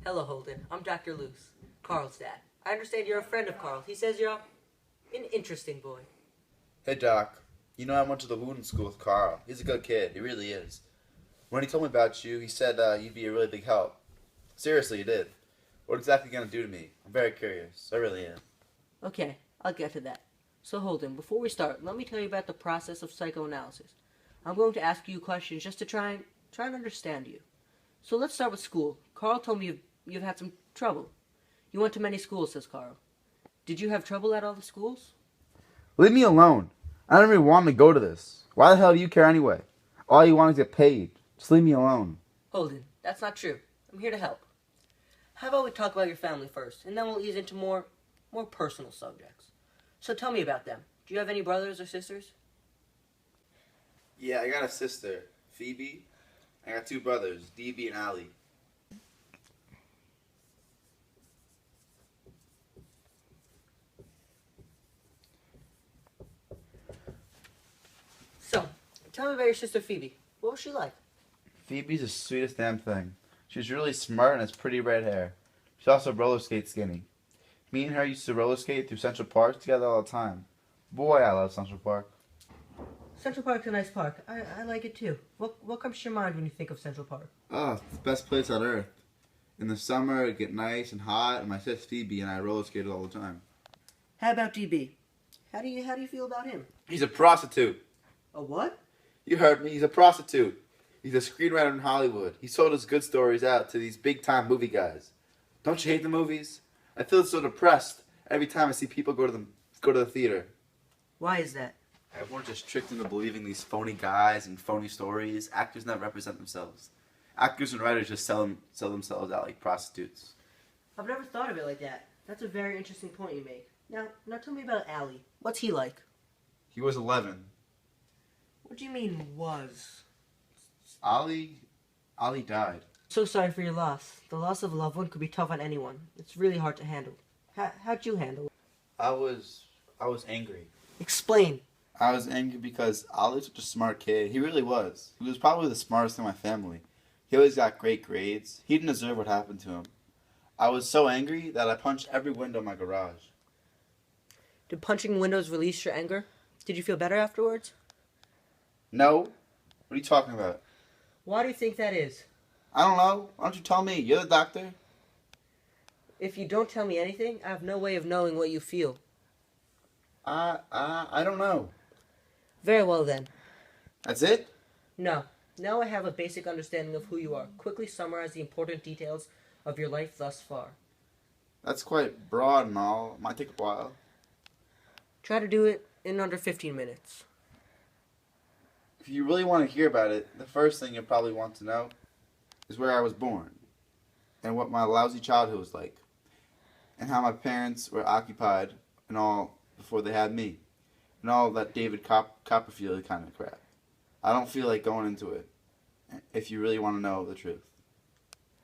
Hello, Holden. I'm Dr. Luce, Carl's dad. I understand you're a friend of Carl. He says you're an interesting boy. Hey, Doc. You know I went to the Wound School with Carl. He's a good kid. He really is. When he told me about you, he said you'd be a really big help. Seriously, he did. What exactly are you going to do to me? I'm very curious. I really am. Okay, I'll get to that. So, Holden, before we start, let me tell you about the process of psychoanalysis. I'm going to ask you questions just to try and understand you. So let's start with school. Carl told me you've had some trouble. You went to many schools, says Carl. Did you have trouble at all the schools? Leave me alone. I don't even want to go to this. Why the hell do you care anyway? All you want is to get paid. Just leave me alone. Holden, that's not true. I'm here to help. How about we talk about your family first, and then we'll ease into more personal subjects. So tell me about them. Do you have any brothers or sisters? Yeah, I got a sister, Phoebe. I got two brothers, DB and Ali. So, tell me about your sister Phoebe. What was she like? Phoebe's the sweetest damn thing. She's really smart and has pretty red hair. She also roller skates skinny. Me and her used to roller skate through Central Park together all the time. Boy, I love Central Park. Central Park's a nice park. I like it too. What comes to your mind when you think of Central Park? Oh, it's the best place on earth. In the summer, it'd get nice and hot, and my sis Phoebe and I roller skated all the time. How about DB? How do you feel about him? He's a prostitute. A what? You heard me. He's a prostitute. He's a screenwriter in Hollywood. He sold his good stories out to these big-time movie guys. Don't you hate the movies? I feel so depressed every time I see people go to the theater. Why is that? Everyone's just tricked into believing these phony guys and phony stories. Actors never represent themselves. Actors and writers just sell themselves out like prostitutes. I've never thought of it like that. That's a very interesting point you make. Now tell me about Ali. What's he like? He was 11. What do you mean, was? Ali died. So sorry for your loss. The loss of a loved one could be tough on anyone. It's really hard to handle. How'd you handle it? I was angry. Explain. I was angry because Ollie's such a smart kid. He really was. He was probably the smartest in my family. He always got great grades. He didn't deserve what happened to him. I was so angry that I punched every window in my garage. Did punching windows release your anger? Did you feel better afterwards? No. What are you talking about? Why do you think that is? I don't know. Why don't you tell me? You're the doctor. If you don't tell me anything, I have no way of knowing what you feel. I don't know. Very well then. That's it? No. Now I have a basic understanding of who you are. Quickly summarize the important details of your life thus far. That's quite broad and all. It might take a while. Try to do it in under 15 minutes. If you really want to hear about it, the first thing you'll probably want to know is where I was born, and what my lousy childhood was like, and how my parents were occupied and all before they had me, and all that David Copperfield kind of crap. I don't feel like going into it, if you really want to know the truth.